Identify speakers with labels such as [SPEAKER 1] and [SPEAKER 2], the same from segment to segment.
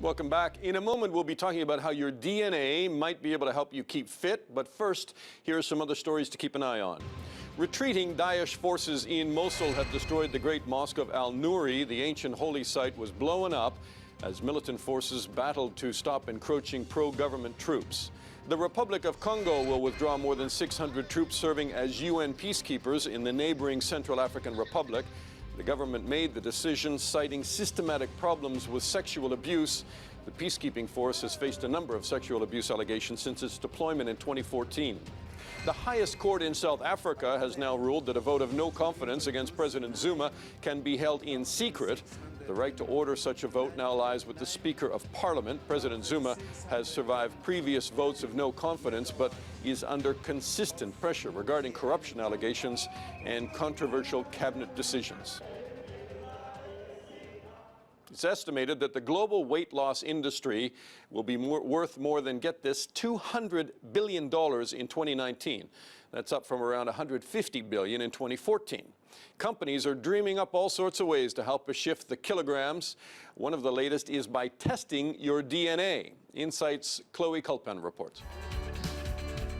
[SPEAKER 1] Welcome back. In a moment, we'll be talking about how your DNA might be able to help you keep fit. But first, here are some other stories to keep an eye on. Retreating Daesh forces in Mosul have destroyed the great mosque of Al-Nouri. The ancient holy site was blown up as militant forces battled to stop encroaching pro-government troops. The Republic of Congo will withdraw more than 600 troops serving as UN peacekeepers in the neighboring Central African Republic. The government made the decision, citing systematic problems with sexual abuse. The peacekeeping force has faced a number of sexual abuse allegations since its deployment in 2014. The highest court in South Africa has now ruled that a vote of no confidence against President Zuma can be held in secret. The right to order such a vote now lies with the Speaker of Parliament. President Zuma has survived previous votes of no confidence, but is under consistent pressure regarding corruption allegations and controversial cabinet decisions. It's estimated that the global weight loss industry will be worth more than, get this, $200 billion in 2019. That's up from around $150 billion in 2014. Companies are dreaming up all sorts of ways to help us shift the kilograms. One of the latest is by testing your DNA. Insight's Chloe Culpen reports.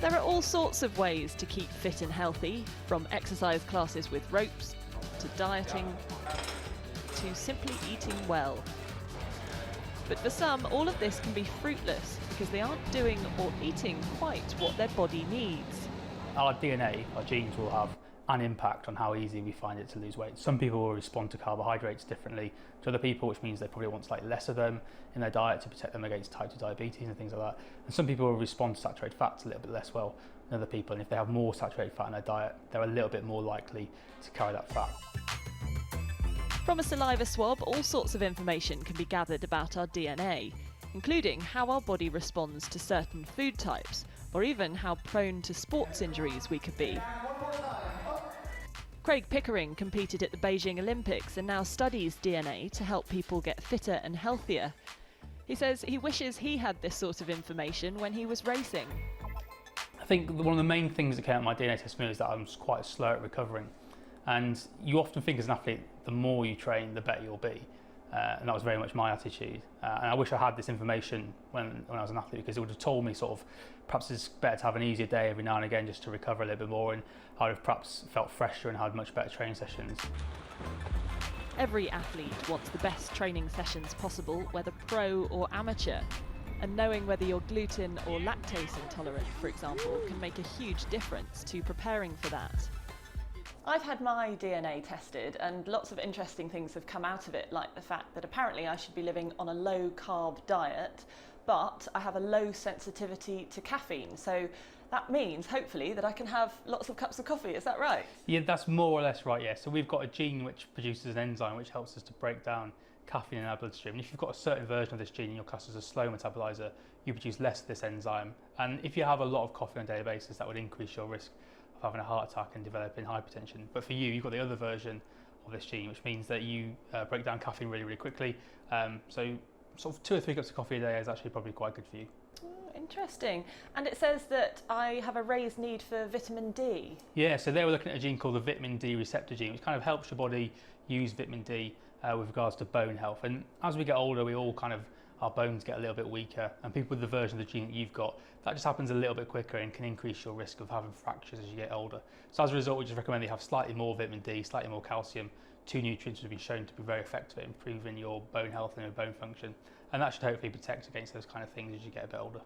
[SPEAKER 2] There are all sorts of ways to keep fit and healthy, from exercise classes with ropes, to dieting, to simply eating well. But for some, all of this can be fruitless because they aren't doing or eating quite what their body needs.
[SPEAKER 3] Our DNA, our genes, will have an impact on how easy we find it to lose weight. Some people will respond to carbohydrates differently to other people, which means they probably want slightly less of them in their diet to protect them against type 2 diabetes and things like that. And some people will respond to saturated fats a little bit less well than other people, and if they have more saturated fat in their diet, they're a little bit more likely to carry that fat.
[SPEAKER 2] From a saliva swab, all sorts of information can be gathered about our DNA, including how our body responds to certain food types, or even how prone to sports injuries we could be. Craig Pickering competed at the Beijing Olympics and now studies DNA to help people get fitter and healthier. He says he wishes he had this sort of information when he was racing.
[SPEAKER 3] I think one of the main things that came out of my DNA test for me is that I'm quite slow at recovering. And you often think as an athlete, the more you train, the better you'll be. And that was very much my attitude. And I wish I had this information when I was an athlete, because it would have told me sort of, perhaps it's better to have an easier day every now and again just to recover a little bit more, and I would have perhaps felt fresher and had much better training sessions.
[SPEAKER 2] Every athlete wants the best training sessions possible, whether pro or amateur. And knowing whether you're gluten or lactose intolerant, for example, can make a huge difference to preparing for that. I've had my DNA tested and lots of interesting things have come out of it, like the fact that apparently I should be living on a low-carb diet, but I have a low sensitivity to caffeine. So that means, hopefully, that I can have lots of cups of coffee. Is that right?
[SPEAKER 3] Yeah, that's more or less right, yeah. So we've got a gene which produces an enzyme which helps us to break down caffeine in our bloodstream. And if you've got a certain version of this gene in your class as a slow metabolizer, you produce less of this enzyme. And if you have a lot of coffee on a daily basis, that would increase your risk of having a heart attack and developing hypertension. But for you, you've got the other version of this gene, which means that you break down caffeine really, really quickly. So sort of 2 or 3 cups of coffee a day is actually probably quite good for you.
[SPEAKER 2] Interesting. And it says that I have a raised need for vitamin D.
[SPEAKER 3] Yeah, so they were looking at a gene called the vitamin D receptor gene, which kind of helps your body use vitamin D with regards to bone health. And as we get older, our bones get a little bit weaker, and people with the version of the gene that you've got, that just happens a little bit quicker and can increase your risk of having fractures as you get older. So as a result, we just recommend that you have slightly more vitamin D, slightly more calcium, 2 nutrients that have been shown to be very effective at improving your bone health and your bone function. And that should hopefully protect against those kind of things as you get a bit older.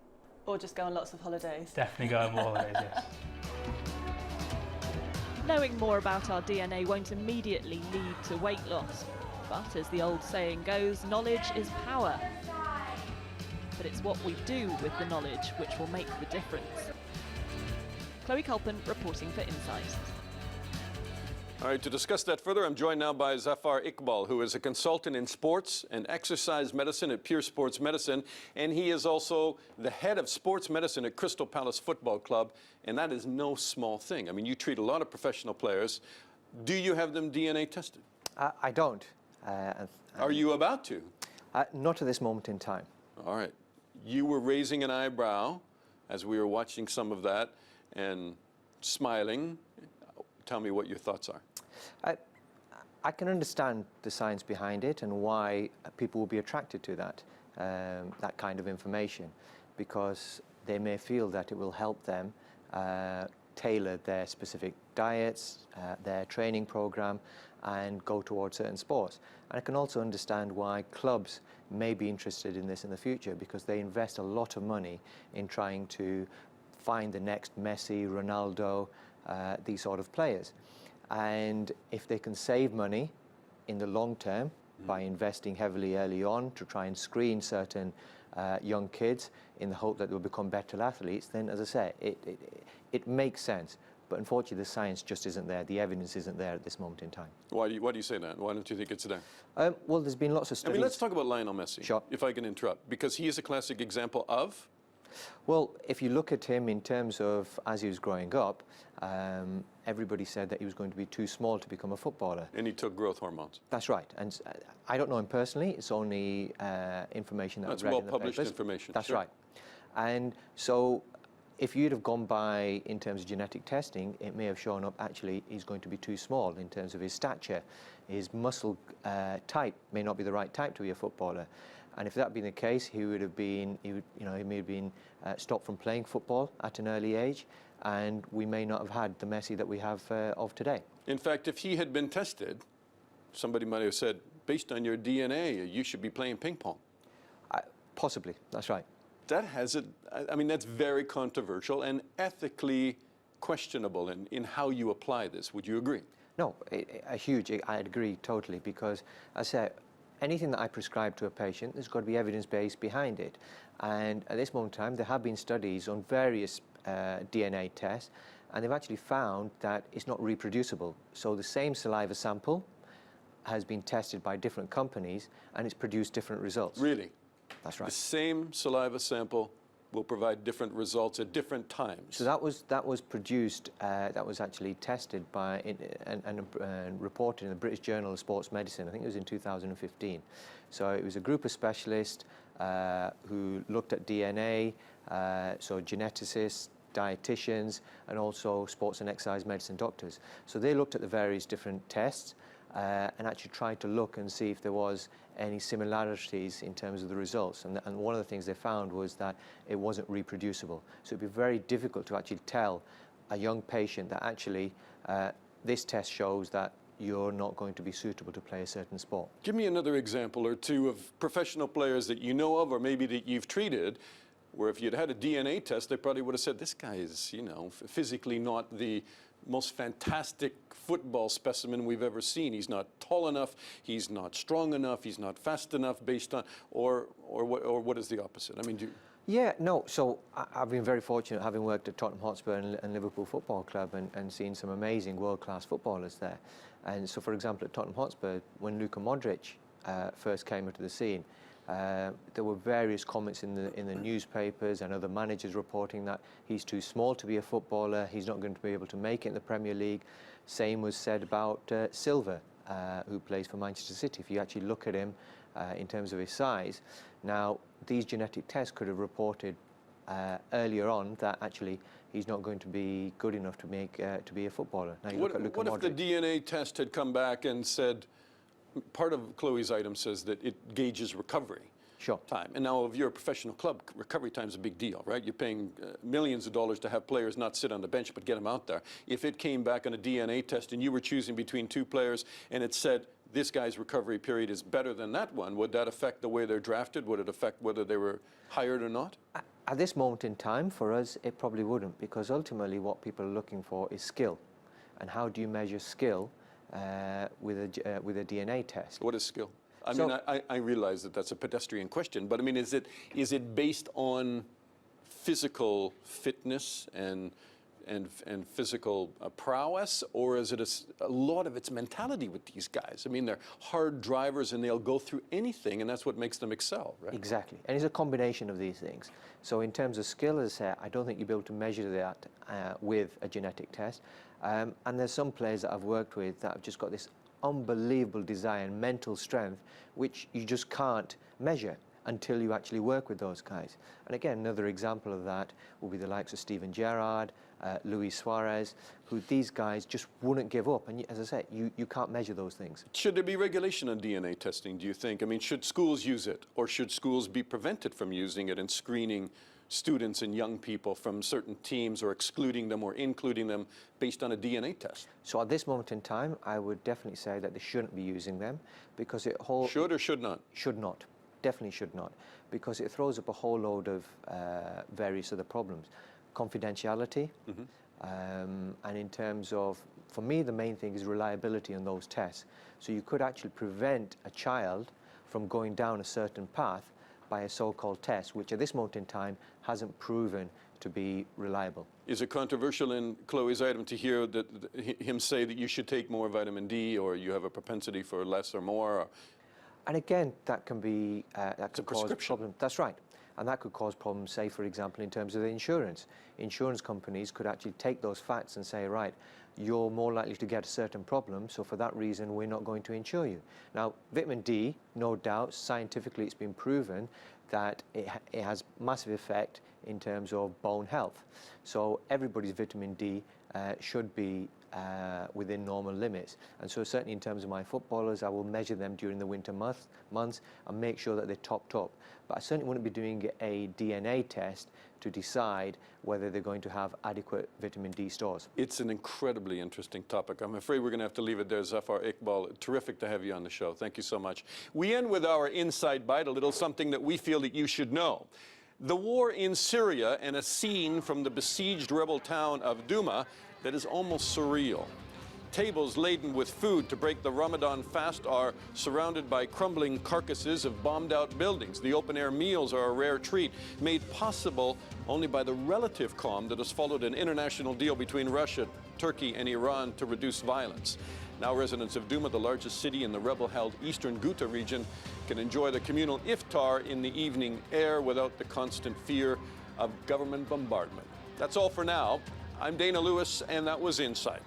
[SPEAKER 2] Or just go on lots of holidays.
[SPEAKER 3] Definitely go on more holidays, yes.
[SPEAKER 2] Knowing more about our DNA won't immediately lead to weight loss. But as the old saying goes, knowledge is power. But it's what we do with the knowledge which will make the difference. Chloe Culpen reporting for Insight.
[SPEAKER 1] All right, to discuss that further, I'm joined now by Zafar Iqbal, who is a consultant in sports and exercise medicine at Pure Sports Medicine, and he is also the head of sports medicine at Crystal Palace Football Club, and that is no small thing. I mean, you treat a lot of professional players. Do you have them DNA tested?
[SPEAKER 4] I don't.
[SPEAKER 1] Are you about to?
[SPEAKER 4] Not at this moment in time.
[SPEAKER 1] All right. You were raising an eyebrow as we were watching some of that and smiling. Tell me what your thoughts are.
[SPEAKER 4] I can understand the science behind it and why people will be attracted to that. that kind of information, because they may feel that it will help them tailor their specific diets, their training program, and go towards certain sports. And I can also understand why clubs may be interested in this in the future, because they invest a lot of money in trying to find the next Messi, Ronaldo, these sort of players. And if they can save money in the long term by investing heavily early on to try and screen certain young kids in the hope that they'll become better athletes, then, as I say, it makes sense. But unfortunately, the science just isn't there. The evidence isn't there at this moment in time.
[SPEAKER 1] Why do you say that? Why don't you think it's there?
[SPEAKER 4] Well, there's been lots of
[SPEAKER 1] I
[SPEAKER 4] studies.
[SPEAKER 1] mean, let's talk about Lionel Messi,
[SPEAKER 4] Sure.
[SPEAKER 1] if I can interrupt, because he is a classic example of...
[SPEAKER 4] Well, if you look at him in terms of as he was growing up, everybody said that he was going to be too small to become a footballer.
[SPEAKER 1] And he took growth hormones.
[SPEAKER 4] That's right. And I don't know him personally. It's only information that
[SPEAKER 1] That's
[SPEAKER 4] I've read in the
[SPEAKER 1] well-published
[SPEAKER 4] papers.
[SPEAKER 1] information.
[SPEAKER 4] That's
[SPEAKER 1] Sure.
[SPEAKER 4] right. And so if you'd have gone by in terms of genetic testing, it may have shown up actually he's going to be too small in terms of his stature. His muscle type may not be the right type to be a footballer. And if that had been the case, he may have been stopped from playing football at an early age, and we may not have had the Messi that we have of today.
[SPEAKER 1] In fact, if he had been tested, somebody might have said, based on your DNA, you should be playing ping pong.
[SPEAKER 4] Possibly, that's right.
[SPEAKER 1] That has it. I mean, that's very controversial and ethically questionable in how you apply this. Would you agree?
[SPEAKER 4] No, I'd agree totally, because as I said, anything that I prescribe to a patient, there's got to be evidence-based behind it. And at this moment in time, there have been studies on various DNA tests, and they've actually found that it's not reproducible. So the same saliva sample has been tested by different companies, and it's produced different results.
[SPEAKER 1] Really?
[SPEAKER 4] That's
[SPEAKER 1] The
[SPEAKER 4] right.
[SPEAKER 1] same saliva sample will provide different results at different times.
[SPEAKER 4] So that was produced, that was actually tested by and reported in the British Journal of Sports Medicine. I think it was in 2015. So it was a group of specialists who looked at DNA, so geneticists, dietitians, and also sports and exercise medicine doctors. So they looked at the various different tests and actually tried to look and see if there was any similarities in terms of the results. And one of the things they found was that it wasn't reproducible. So it'd be very difficult to actually tell a young patient that actually this test shows that you're not going to be suitable to play a certain sport.
[SPEAKER 1] Give me another example or two of professional players that you know of, or maybe that you've treated, where if you'd had a DNA test, they probably would have said, this guy is, physically not the most fantastic football specimen we've ever seen. He's not tall enough, he's not strong enough, he's not fast enough, based on, or what is the opposite? I mean,
[SPEAKER 4] Yeah, no, so I've been very fortunate having worked at Tottenham Hotspur and Liverpool Football Club and seen some amazing world-class footballers there. And so, for example, at Tottenham Hotspur, when Luka Modric first came into the scene, there were various comments in the newspapers and other managers reporting that he's too small to be a footballer, he's not going to be able to make it in the Premier League. Same was said about Silva, who plays for Manchester City. If you actually look at him in terms of his size, now these genetic tests could have reported earlier on that actually he's not going to be good enough to be a footballer. Now you look at Luka Modric.
[SPEAKER 1] What if the DNA test had come back and said, part of Chloe's item says that it gauges recovery time. And now if you're a professional club, recovery time is a big deal, right? You're paying millions of dollars to have players not sit on the bench but get them out there. If it came back on a DNA test and you were choosing between two players and it said this guy's recovery period is better than that one, would that affect the way they're drafted? Would it affect whether they were hired or not?
[SPEAKER 4] At this moment in time, for us, it probably wouldn't, because ultimately what people are looking for is skill. And how do you measure skill with a DNA test?
[SPEAKER 1] What is skill? I realize that that's a pedestrian question, but I mean, is it based on physical fitness and physical prowess, or is it a lot of it's mentality with these guys? I mean, they're hard drivers and they'll go through anything, and that's what makes them excel, right?
[SPEAKER 4] Exactly, and it's a combination of these things. So in terms of skill, as I say, I don't think you'll be able to measure that with a genetic test. And there's some players that I've worked with that have just got this unbelievable desire and mental strength, which you just can't measure until you actually work with those guys. And again, another example of that will be the likes of Steven Gerrard, Luis Suarez, who these guys just wouldn't give up. And as I said, you can't measure those things.
[SPEAKER 1] Should there be regulation on DNA testing, do you think? I mean, should schools use it, or should schools be prevented from using it and screening students and young people from certain teams, or excluding them or including them based on a DNA test?
[SPEAKER 4] So at this moment in time, I would definitely say that they shouldn't be using them, because it whole
[SPEAKER 1] Should or should not?
[SPEAKER 4] should not, definitely should not, because it throws up a whole load of various other problems. Confidentiality, and in terms of, for me, the main thing is reliability on those tests. So you could actually prevent a child from going down a certain path by a so-called test, which at this moment in time hasn't proven to be reliable.
[SPEAKER 1] Is it controversial in Chloe's item to hear that him say that you should take more vitamin D, or you have a propensity for less or more? Or?
[SPEAKER 4] And again, that can be that could cause
[SPEAKER 1] prescription.
[SPEAKER 4] problems. That's right, and that could cause problems. Say, for example, in terms of the insurance. Insurance companies could actually take those facts and say, right, you're more likely to get a certain problem, so for that reason, we're not going to insure you. Now, vitamin D, no doubt, scientifically, it's been proven that it has massive effect in terms of bone health. So everybody's vitamin D should be within normal limits. And so certainly in terms of my footballers, I will measure them during the winter months and make sure that they're topped up. But I certainly wouldn't be doing a DNA test to decide whether they're going to have adequate vitamin D stores.
[SPEAKER 1] It's an incredibly interesting topic. I'm afraid we're going to have to leave it there. Zafar Iqbal, terrific to have you on the show. Thank you so much. We end with our Inside Bite, a little something that we feel that you should know. The war in Syria, and a scene from the besieged rebel town of Douma that is almost surreal. Tables laden with food to break the Ramadan fast are surrounded by crumbling carcasses of bombed-out buildings. The open-air meals are a rare treat, made possible only by the relative calm that has followed an international deal between Russia, Turkey, and Iran to reduce violence. Now residents of Douma, the largest city in the rebel-held eastern Ghouta region, can enjoy the communal iftar in the evening air without the constant fear of government bombardment. That's all for now. I'm Dana Lewis, and that was Insight.